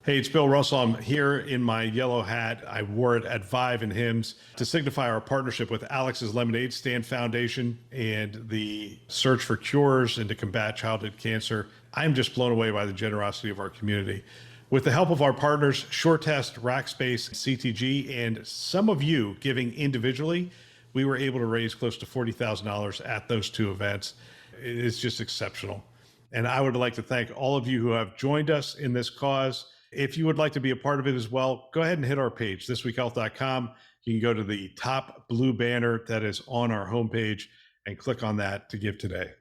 Hey, it's Bill Russell. I'm here in my yellow hat. I wore it at Vive and Hims to signify our partnership with Alex's Lemonade Stand Foundation and the search for cures and to combat childhood cancer. I'm just blown away by the generosity of our community. With the help of our partners, SureTest, Rackspace, CTG, and some of you giving individually, we were able to raise close to $40,000 at those two events. It is just exceptional. And I would like to thank all of you who have joined us in this cause. If you would like to be a part of it as well, go ahead and hit our page, thisweekhealth.com. You can go to the top blue banner that is on our homepage and click on that to give today.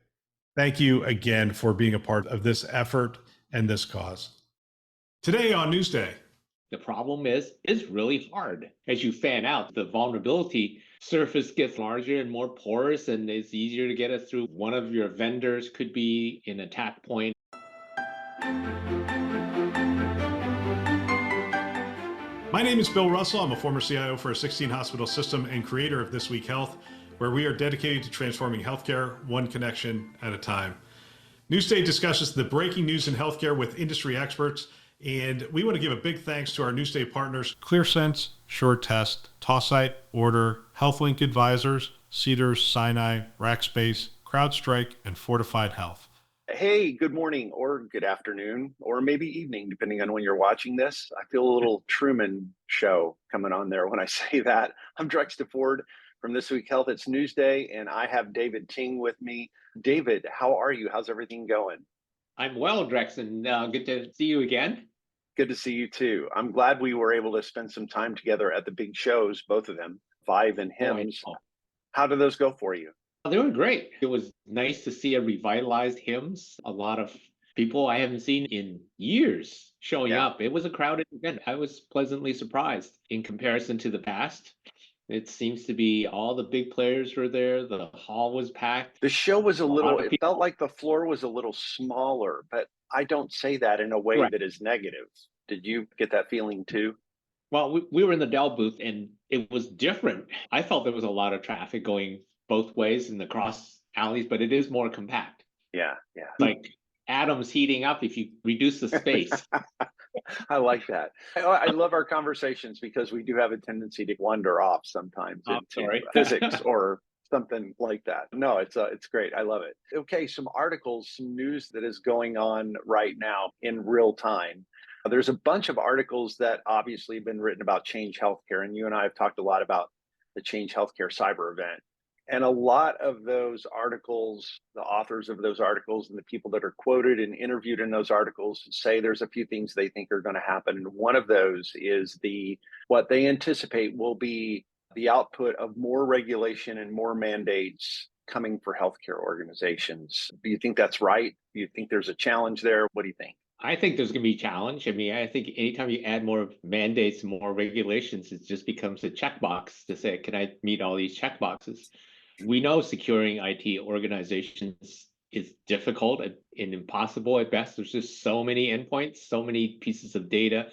Thank you again for being a part of this effort and this cause. Today on Newsday. The problem is really hard. As you fan out, the vulnerability surface gets larger and more porous, and it's easier to get it through. One of your vendors could be an attack point. My name is Bill Russell. I'm a former CIO for a 16-hospital system and creator of This Week Health, where we are dedicated to transforming healthcare one connection at a time. Newsday discusses the breaking news in healthcare with industry experts, and we want to give a big thanks to our Newsday partners, ClearSense, SureTest, Tossite, Order, HealthLink Advisors, Cedars, Sinai, Rackspace, CrowdStrike, and Fortified Health. Hey, good morning or good afternoon, or maybe evening, depending on when you're watching this. I feel a little Truman Show coming on there when I say that. I'm Drexta Ford from This Week Health. It's Newsday, and I have David Ting with me. David, how are you? How's everything going? I'm well, Drex, and good to see you again. Good to see you too. I'm glad we were able to spend some time together at the big shows, both of them, Vive and Hims. How did those go for you? They were great. It was nice to see a revitalized Hims. A lot of people I haven't seen in years showing up. It was a crowded event. I was pleasantly surprised in comparison to the past. It seems to be all the big players were there. The hall was packed. The show was it felt like the floor was a little smaller, but I don't say that in a way that is negative. Did you get that feeling too? Well, we were in the Dell booth and it was different. I felt there was a lot of traffic going both ways in the cross alleys, but it is more compact. Yeah. Like atoms heating up if you reduce the space. I like that. I love our conversations because we do have a tendency to wander off sometimes into physics or something like that. No, it's great. I love it. Okay, some articles, some news that is going on right now in real time. There's a bunch of articles that obviously have been written about Change Healthcare, and you and I have talked a lot about the Change Healthcare cyber event. And a lot of those articles, the authors of those articles and the people that are quoted and interviewed in those articles say there's a few things they think are going to happen. And one of those is what they anticipate will be the output of more regulation and more mandates coming for healthcare organizations. Do you think that's right? Do you think there's a challenge there? What do you think? I think there's going to be a challenge. I mean, I think anytime you add more mandates, more regulations, it just becomes a checkbox to say, can I meet all these checkboxes? We know securing IT organizations is difficult and impossible at best. There's just so many endpoints, so many pieces of data,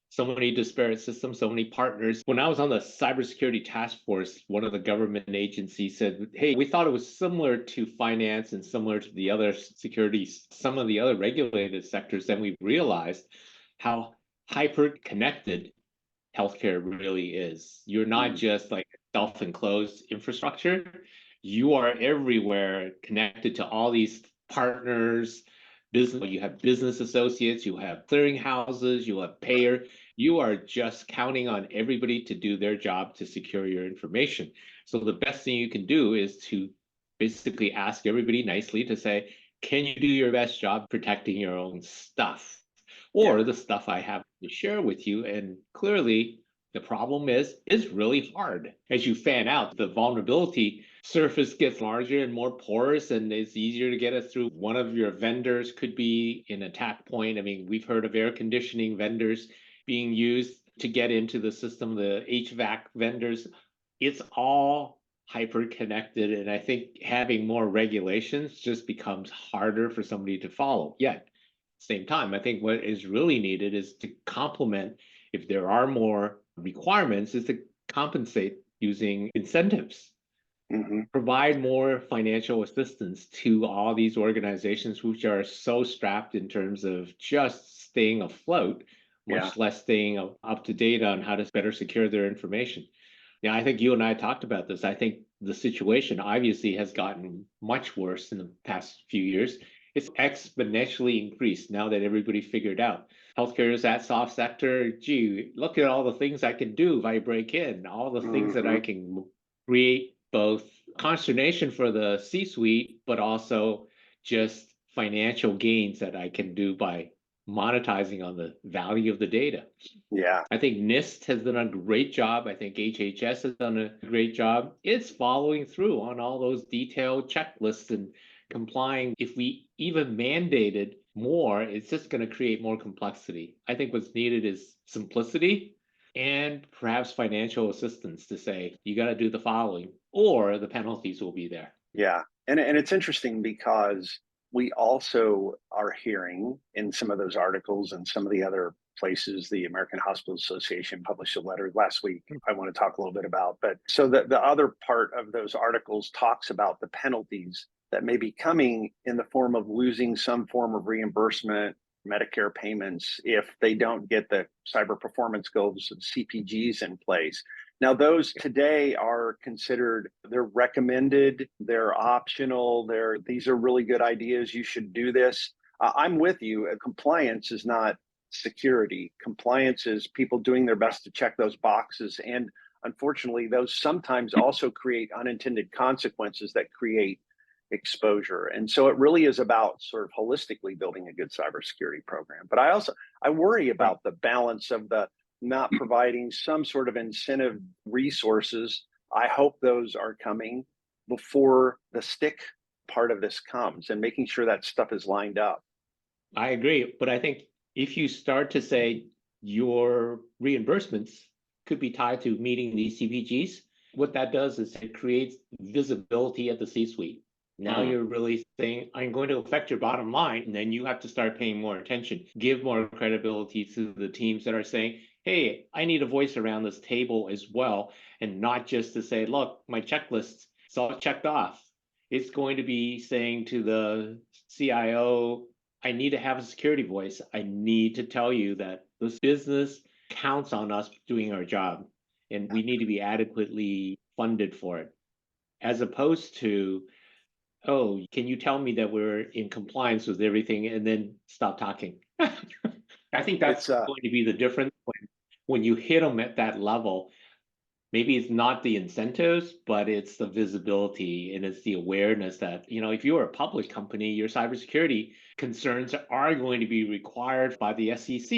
so many disparate systems, so many partners. When I was on the cybersecurity task force, one of the government agencies said, hey, we thought it was similar to finance and similar to the other securities, some of the other regulated sectors. Then we realized how hyper-connected healthcare really is. You're not just like self-enclosed infrastructure. You are everywhere connected to all these partners. You have business associates, you have clearinghouses, you have payer. You are just counting on everybody to do their job to secure your information. So the best thing you can do is to basically ask everybody nicely to say, can you do your best job protecting your own stuff or the stuff I have to share with you? And clearly, the problem is really hard. As you fan out, the vulnerability surface gets larger and more porous, and it's easier to get it through. One of your vendors could be an attack point. I mean, we've heard of air conditioning vendors being used to get into the system, the HVAC vendors. It's all hyper connected, and I think having more regulations just becomes harder for somebody to follow. Yet, at the same time, I think what is really needed is to complement, if there are more requirements, is to compensate using incentives. Provide more financial assistance to all these organizations which are so strapped in terms of just staying afloat much less staying up to date on how to better secure their information. Yeah, I think you and I talked about this. I think the situation obviously has gotten much worse in the past few years. It's exponentially increased now that everybody figured out healthcare is that soft sector. Gee, look at all the things I can do if I break in, all the things that I can create, both consternation for the C-suite, but also just financial gains that I can do by monetizing on the value of the data. Yeah. I think NIST has done a great job. I think HHS has done a great job. It's following through on all those detailed checklists and complying. If we even mandated more, it's just going to create more complexity. I think what's needed is simplicity and perhaps financial assistance to say, you got to do the following, or the penalties will be there. Yeah. And it's interesting because we also are hearing in some of those articles and some of the other places, the American Hospital Association published a letter last week I want to talk a little bit about. But so the other part of those articles talks about the penalties that may be coming in the form of losing some form of reimbursement, Medicare payments, if they don't get the cyber performance goals and CPGs in place. Now, those today are considered, they're recommended, they're optional, these are really good ideas, you should do this. I'm with you. Compliance is not security. Compliance is people doing their best to check those boxes. And unfortunately, those sometimes also create unintended consequences that create exposure. And so it really is about sort of holistically building a good cybersecurity program. But I worry about the balance of the not providing some sort of incentive resources. I hope those are coming before the stick part of this comes, and making sure that stuff is lined up. I agree. But I think if you start to say your reimbursements could be tied to meeting these CPGs, what that does is it creates visibility at the C-suite. Now you're really saying, I'm going to affect your bottom line, and then you have to start paying more attention, give more credibility to the teams that are saying, hey, I need a voice around this table as well, and not just to say, look, my checklist, it's all checked off. It's going to be saying to the CIO, I need to have a security voice. I need to tell you that this business counts on us doing our job, and we need to be adequately funded for it, as opposed to, oh, can you tell me that we're in compliance with everything and then stop talking? I think that's going to be the difference when you hit them at that level. Maybe it's not the incentives, but it's the visibility and it's the awareness that, if you're a public company, your cybersecurity concerns are going to be required by the SEC.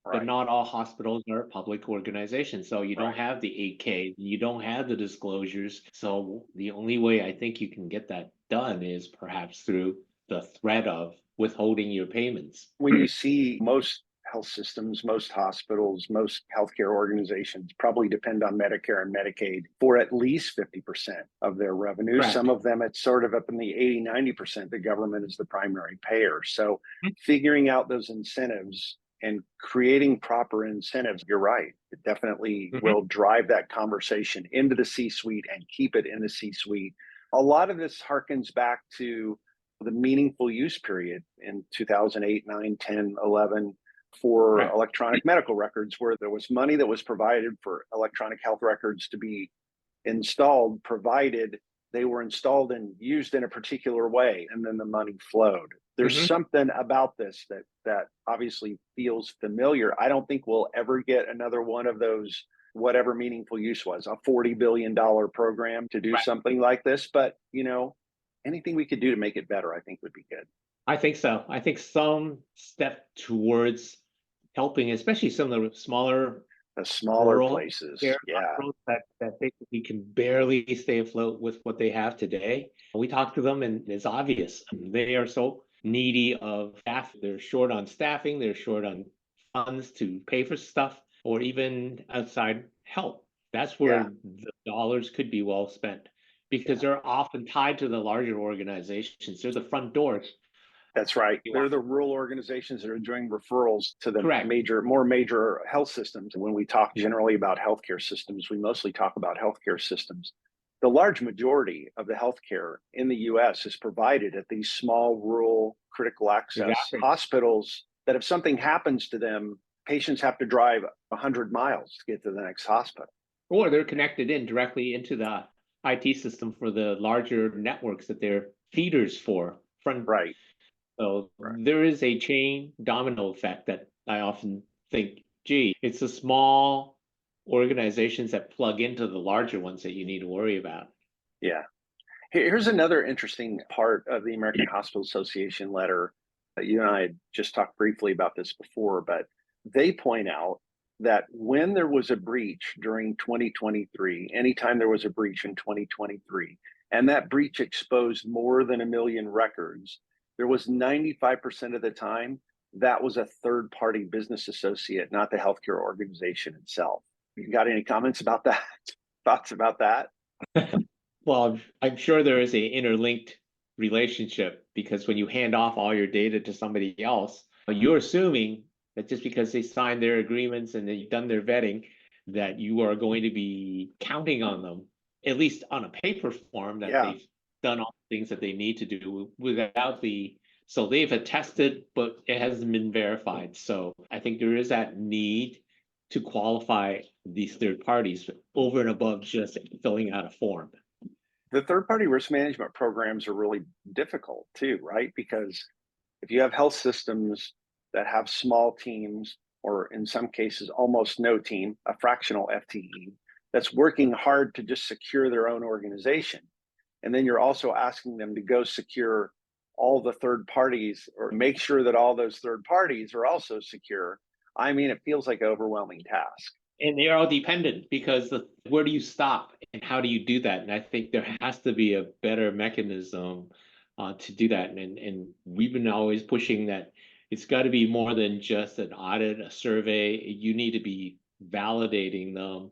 Right. But not all hospitals are public organizations. So you don't have the 8K, you don't have the disclosures. So the only way I think you can get that done is perhaps through the threat of withholding your payments. When you see most health systems, most hospitals, most healthcare organizations probably depend on Medicare and Medicaid for at least 50% of their revenue. Correct. Some of them, it's sort of up in the 80-90%. The government is the primary payer. So figuring out those incentives and creating proper incentives, you're right. It definitely will drive that conversation into the C-suite and keep it in the C-suite. A lot of this harkens back to the meaningful use period in 2008, 9, 10, 11 for electronic medical records, where there was money that was provided for electronic health records to be installed, provided they were installed and used in a particular way, and then the money flowed. There's something about this that obviously feels familiar. I don't think we'll ever get another one of those, whatever meaningful use was, a $40 billion program to do something like this. But, anything we could do to make it better, I think would be good. I think so. I think some step towards helping, especially some of the smaller places, that basically can barely stay afloat with what they have today. We talk to them, and it's obvious they are so needy of staff. They're short on staffing, they're short on funds to pay for stuff, or even outside help. That's where the dollars could be well spent, because they're often tied to the larger organizations. They're the front doors. That's right. They're the rural organizations that are doing referrals to the more major health systems. When we talk generally about healthcare systems, we mostly talk about healthcare systems. The large majority of the healthcare in the U.S. is provided at these small, rural, critical access hospitals that if something happens to them, patients have to drive 100 miles to get to the next hospital. Or they're connected in directly into the IT system for the larger networks that they're feeders for. Right. So Right. there is a chain domino effect that I often think, gee, it's the small organizations that plug into the larger ones that you need to worry about. Yeah. Here's another interesting part of the American Hospital Association letter. You and I had just talked briefly about this before, but they point out that when there was a breach during 2023, anytime there was a breach in 2023, and that breach exposed more than 1 million records, there was 95% of the time that was a third-party business associate, not the healthcare organization itself. You got any comments about that? Thoughts about that? Well, I'm sure there is a interlinked relationship, because when you hand off all your data to somebody else, you're assuming that just because they signed their agreements and they've done their vetting, that you are going to be counting on them, at least on a paper form, that they've done all the things that they need to do without so they've attested, but it hasn't been verified. So I think there is that need to qualify these third parties over and above just filling out a form. The third-party risk management programs are really difficult too, right? Because if you have health systems that have small teams, or in some cases almost no team, a fractional FTE, that's working hard to just secure their own organization, and then you're also asking them to go secure all the third parties or make sure that all those third parties are also secure. I mean, it feels like an overwhelming task. And they're all dependent, because where do you stop and how do you do that? And I think there has to be a better mechanism to do that. And we've been always pushing that it's got to be more than just an audit, a survey. You need to be validating them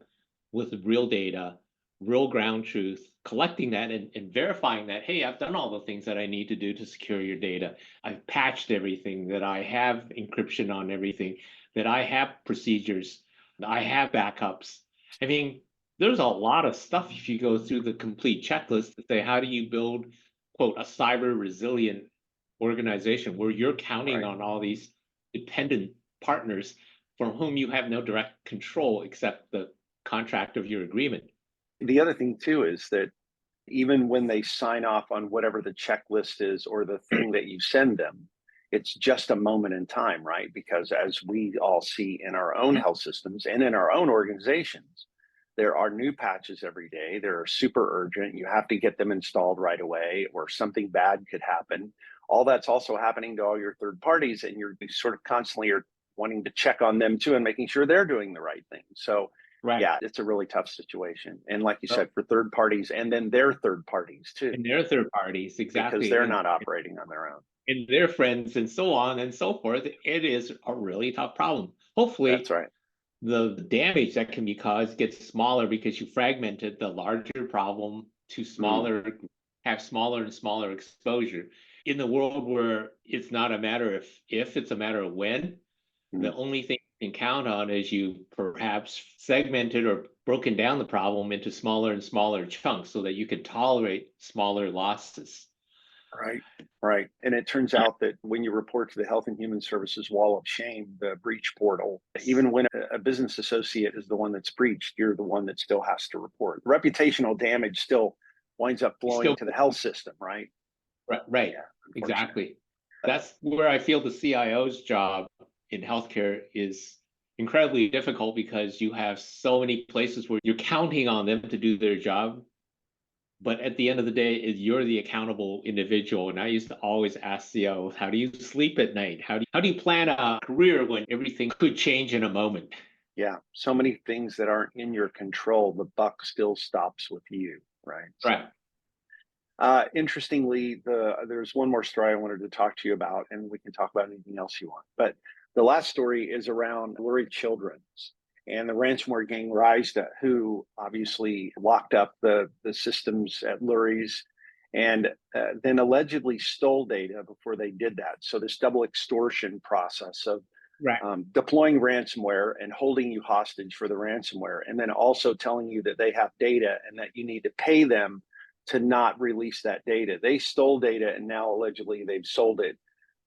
with real data, real ground truth, collecting that and verifying that, hey, I've done all the things that I need to do to secure your data. I've patched everything, that I have encryption on everything, that I have procedures, I have backups. I mean, there's a lot of stuff if you go through the complete checklist to say, how do you build, quote, a cyber resilient organization where you're counting on all these dependent partners from whom you have no direct control except the contract of your agreement. The other thing too is that even when they sign off on whatever the checklist is or the thing that you send them, it's just a moment in time, right? Because as we all see in our own health systems and in our own organizations, there are new patches every day. They're super urgent. You have to get them installed right away, or something bad could happen. All that's also happening to all your third parties, and you're sort of constantly are wanting to check on them too and making sure they're doing the right thing. So yeah, it's a really tough situation. And like you said, for third parties and then their third parties too. And their third parties, exactly. Because they're not operating on their own. And their friends and so on and so forth. It is a really tough problem. Hopefully, that's right. The damage that can be caused gets smaller because you fragmented the larger problem to smaller, have smaller and smaller exposure. In the world where it's not a matter of if, it's a matter of when, the only thing you can count on is you perhaps segmented or broken down the problem into smaller and smaller chunks so that you can tolerate smaller losses. Right. And it turns out that when you report to the Health and Human Services Wall of Shame, the breach portal, even when a business associate is the one that's breached, you're the one that still has to report. Reputational damage still winds up flowing to the health system, right? Right. Yeah, exactly. That's where I feel the CIO's job in healthcare is incredibly difficult, because you have so many places where you're counting on them to do their job. But at the end of the day, you're the accountable individual. And I used to always ask CIOs, how do you sleep at night? How do you plan a career when everything could change in a moment? Yeah, so many things that aren't in your control. The buck still stops with you, right? Right. Interestingly, there's one more story I wanted to talk to you about, and we can talk about anything else you want. But the last story is around Lurie Children's and the ransomware gang Risa, who obviously locked up the systems at Lurie's and then allegedly stole data before they did that. So this double extortion process of deploying ransomware and holding you hostage for the ransomware, and then also telling you that they have data and that you need to pay them to not release that data. They stole data, and now allegedly they've sold it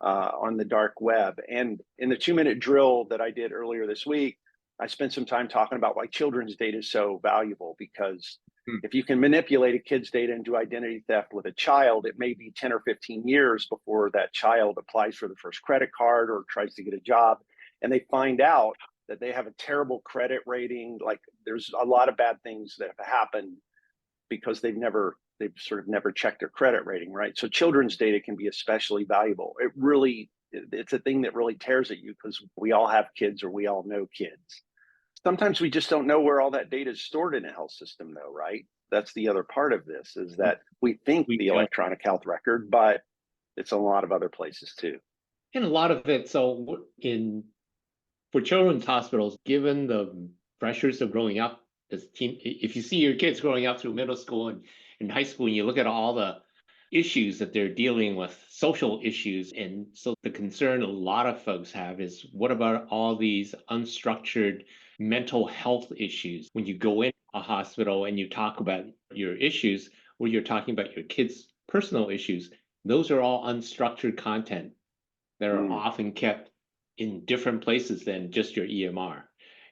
on the dark web. And in the 2-minute drill that I did earlier this week, I spent some time talking about why children's data is so valuable, because if you can manipulate a kid's data and do identity theft with a child, it may be 10 or 15 years before that child applies for the first credit card or tries to get a job. And they find out that they have a terrible credit rating. Like, there's a lot of bad things that have happened because they've sort of never checked their credit rating, right? So children's data can be especially valuable. It's a thing that really tears at you, because we all have kids, or we all know kids. Sometimes we just don't know where all that data is stored in a health system, though, right? That's the other part of this, is that we think the electronic health record, but it's a lot of other places too. And a lot of it, for children's hospitals, given the pressures of growing up as if you see your kids growing up through middle school and high school, and you look at all the issues that they're dealing with, social issues. And so the concern a lot of folks have is, what about all these unstructured mental health issues? When you go in a hospital and you talk about your issues, or you're talking about your kids' personal issues, those are all unstructured content that are often kept in different places than just your EMR.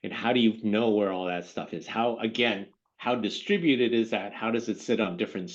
And how do you know where all that stuff is? How distributed is that? How does it sit on different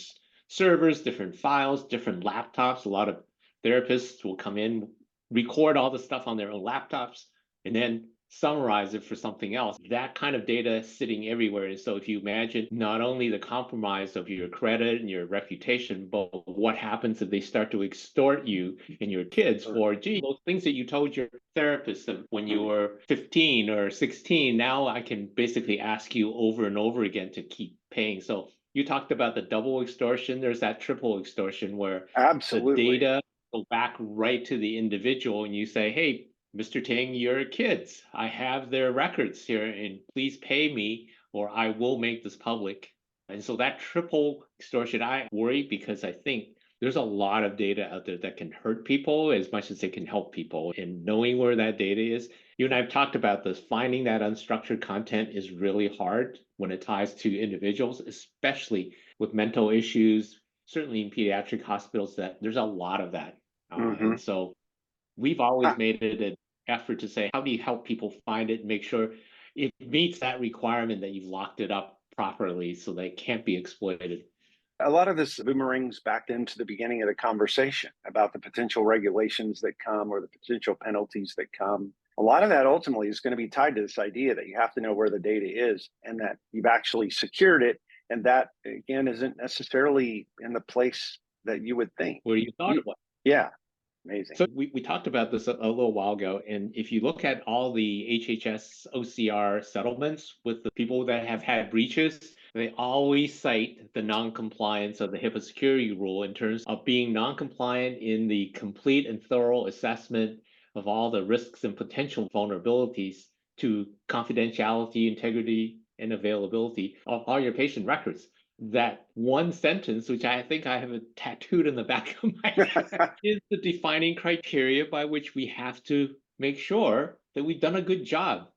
servers, different files, different laptops? A lot of therapists will come in, record all the stuff on their own laptops, and then summarize it for something else. That kind of data sitting everywhere. And so if you imagine not only the compromise of your credit and your reputation, but what happens if they start to extort you and your kids for, those things that you told your therapist when you were 15 or 16, now I can basically ask you over and over again to keep paying. So you talked about the double extortion. There's that triple extortion where the data go back right to the individual, and you say, hey, Mr. Ting, your kids, I have their records here, and please pay me or I will make this public. And so that triple extortion, I worry, because I think there's a lot of data out there that can hurt people as much as it can help people. And knowing where that data is, you and I have talked about this, finding that unstructured content is really hard when it ties to individuals, especially with mental issues. Certainly in pediatric hospitals, that there's a lot of that. And so we've always made it an effort to say, how do you help people find it and make sure it meets that requirement that you've locked it up properly so that it can't be exploited? A lot of this boomerangs back into the beginning of the conversation about the potential regulations that come, or the potential penalties that come. A lot of that ultimately is going to be tied to this idea that you have to know where the data is and that you've actually secured it. And that, again, isn't necessarily in the place that you would think. Where you thought it was. Yeah. Amazing. So we talked about this a little while ago, and if you look at all the HHS OCR settlements with the people that have had breaches, they always cite the non-compliance of the HIPAA security rule in terms of being non-compliant in the complete and thorough assessment of all the risks and potential vulnerabilities to confidentiality, integrity, and availability of all your patient records. That one sentence, which I think I have tattooed in the back of my head, is the defining criteria by which we have to make sure that we've done a good job.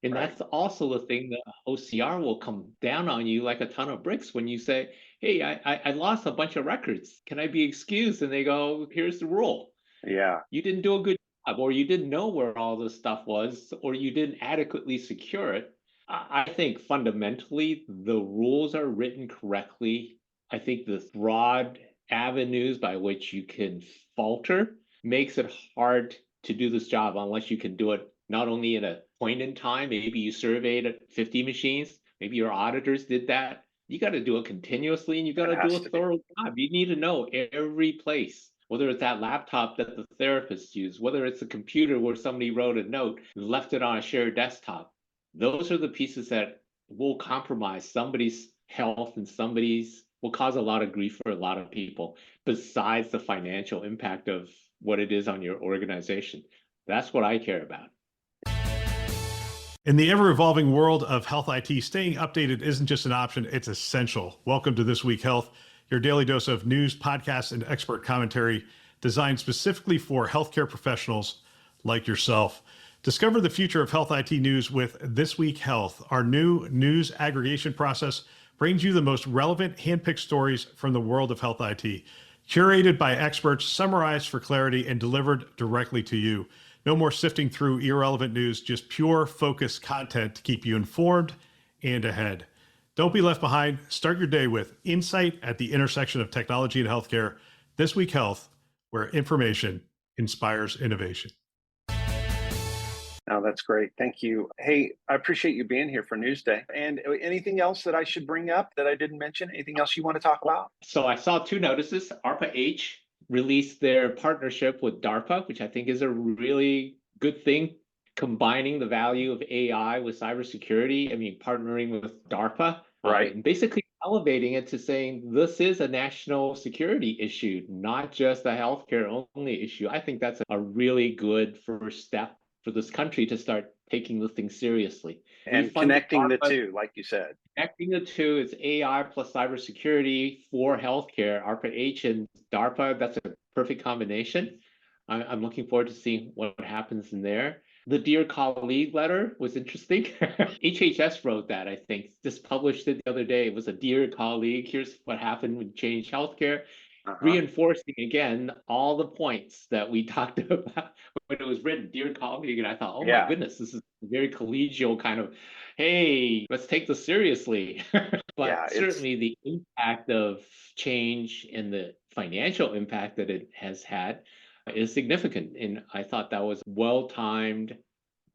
And that's also the thing that OCR will come down on you like a ton of bricks when you say, hey, I lost a bunch of records. Can I be excused? And they go, here's the rule. Yeah. You didn't do a good job, or you didn't know where all this stuff was, or you didn't adequately secure it. I think fundamentally the rules are written correctly. I think the broad avenues by which you can falter makes it hard to do this job unless you can do it not only at a point in time. Maybe you surveyed at 50 machines, maybe your auditors did that. You got to do it continuously, and you got to do a thorough job. You need to know every place, whether it's that laptop that the therapist used, whether it's a computer where somebody wrote a note and left it on a shared desktop. Those are the pieces that will compromise somebody's health and will cause a lot of grief for a lot of people, besides the financial impact of what it is on your organization. That's what I care about. In the ever-evolving world of health IT, staying updated isn't just an option, it's essential. Welcome to This Week Health, your daily dose of news, podcasts, and expert commentary designed specifically for healthcare professionals like yourself. Discover the future of health IT news with This Week Health. Our new news aggregation process brings you the most relevant, handpicked stories from the world of health IT. Curated by experts, summarized for clarity, and delivered directly to you. No more sifting through irrelevant news, just pure, focused content to keep you informed and ahead. Don't be left behind. Start your day with insight at the intersection of technology and healthcare. This Week Health, where information inspires innovation. Oh, that's great. Thank you. Hey, I appreciate you being here for Newsday. And anything else that I should bring up that I didn't mention? Anything else you want to talk about? So I saw two notices. ARPA-H released their partnership with DARPA, which I think is a really good thing, combining the value of AI with cybersecurity. I mean, partnering with DARPA, Right. and basically elevating it to saying this is a national security issue, not just a healthcare only issue. I think that's a really good first step for this country to start taking this thing seriously. And connecting the two, like you said. Connecting the two is AI plus cybersecurity for healthcare. ARPA-H and DARPA, that's a perfect combination. I'm looking forward to seeing what happens in there. The Dear Colleague letter was interesting. HHS wrote that, I think, just published it the other day. It was a Dear Colleague, here's what happened with Change Healthcare. Reinforcing again all the points that we talked about when it was written, Dear Colleague, and I thought, oh my goodness, this is a very collegial kind of, hey, let's take this seriously. But certainly the impact of change and the financial impact that it has had is significant. And I thought that was well-timed,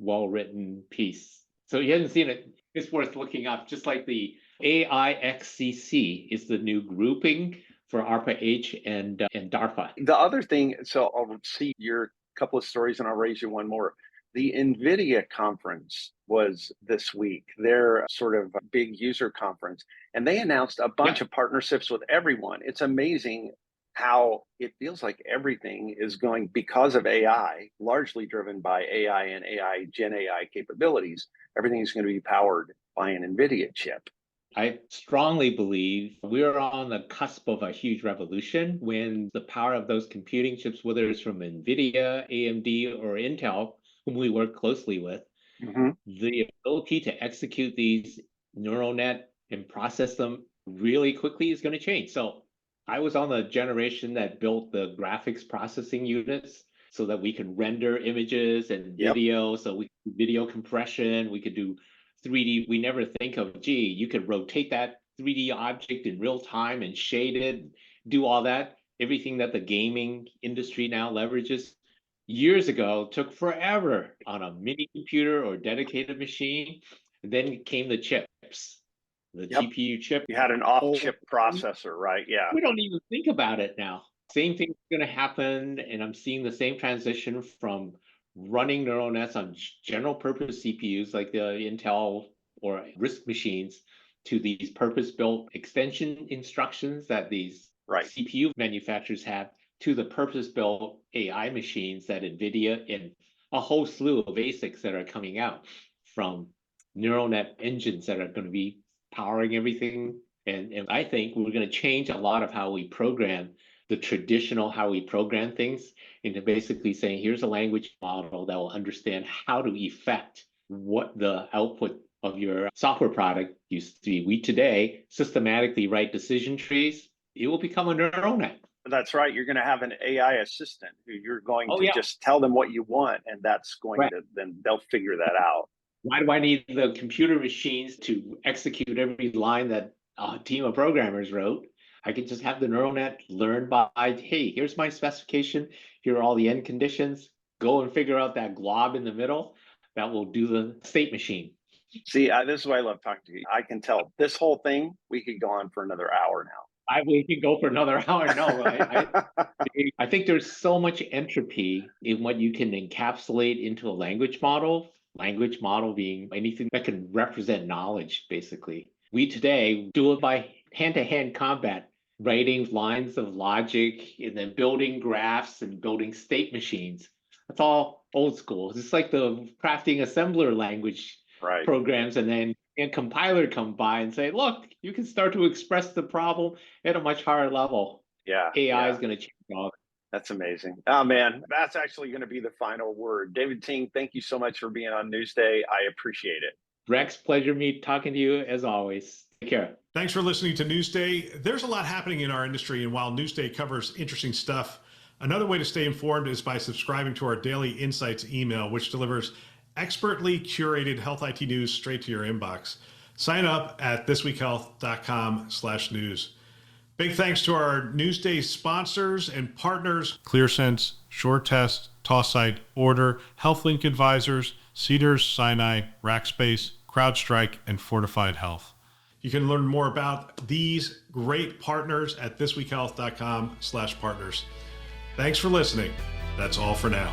well-written piece. So you hadn't seen it, it's worth looking up, just like the AIXCC is the new grouping for ARPA-H and DARPA. The other thing, so I'll see your couple of stories and I'll raise you one more. The NVIDIA conference was this week, their sort of big user conference, and they announced a bunch of partnerships with everyone. It's amazing how it feels like everything is going, because of AI, largely driven by AI and AI, Gen AI capabilities, everything is going to be powered by an NVIDIA chip. I strongly believe we're on the cusp of a huge revolution when the power of those computing chips, whether it's from NVIDIA, AMD, or Intel, whom we work closely with, the ability to execute these neural net and process them really quickly is going to change. So I was on the generation that built the graphics processing units so that we could render images and video. So we could do video compression, we could do 3D. We never think of, gee, you could rotate that 3D object in real time and shade it, do all that. Everything that the gaming industry now leverages years ago took forever on a mini computer or dedicated machine. And then came the chips, the GPU chip. You had an off-chip processor, right? Yeah. We don't even think about it now. Same thing's going to happen, and I'm seeing the same transition from running neural nets on general purpose CPUs like the Intel or RISC machines to these purpose-built extension instructions that these CPU manufacturers have, to the purpose-built AI machines that NVIDIA and a whole slew of ASICs that are coming out from neural net engines that are going to be powering everything. And I think we're going to change a lot of how we program, the traditional how we program things, into basically saying, here's a language model that will understand how to effect what the output of your software product used to be. We today systematically write decision trees. It will become a neural net. That's right. You're going to have an AI assistant who you're going to just tell them what you want, and that's going to, then they'll figure that out. Why do I need the computer machines to execute every line that a team of programmers wrote? I can just have the neural net learn by, hey, here's my specification. Here are all the end conditions. Go and figure out that glob in the middle that will do the state machine. See, this is why I love talking to you. I can tell this whole thing, we could go on for another hour now. We could go for another hour. No, I think there's so much entropy in what you can encapsulate into a language model. Language model being anything that can represent knowledge, basically. We today do it by hand-to-hand combat, writing lines of logic and then building graphs and building state machines. That's all old school. It's like the crafting assembler language programs, and then a compiler come by and say, look, you can start to express the problem at a much higher level. AI is going to change all. That's amazing. Oh, man, that's actually going to be the final word. David Ting, thank you so much for being on Newsday. I appreciate it. Rex, pleasure me talking to you as always. care. Thanks for listening to Newsday. There's a lot happening in our industry, and while Newsday covers interesting stuff, another way to stay informed is by subscribing to our daily insights email, which delivers expertly curated health IT news straight to your inbox. Sign up at thisweekhealth.com/news. Big thanks to our Newsday sponsors and partners: ClearSense, SureTest, TossSite, Order, HealthLink Advisors, Cedars Sinai, Rackspace, CrowdStrike, and Fortified Health. You can learn more about these great partners at thisweekhealth.com/partners. Thanks for listening. That's all for now.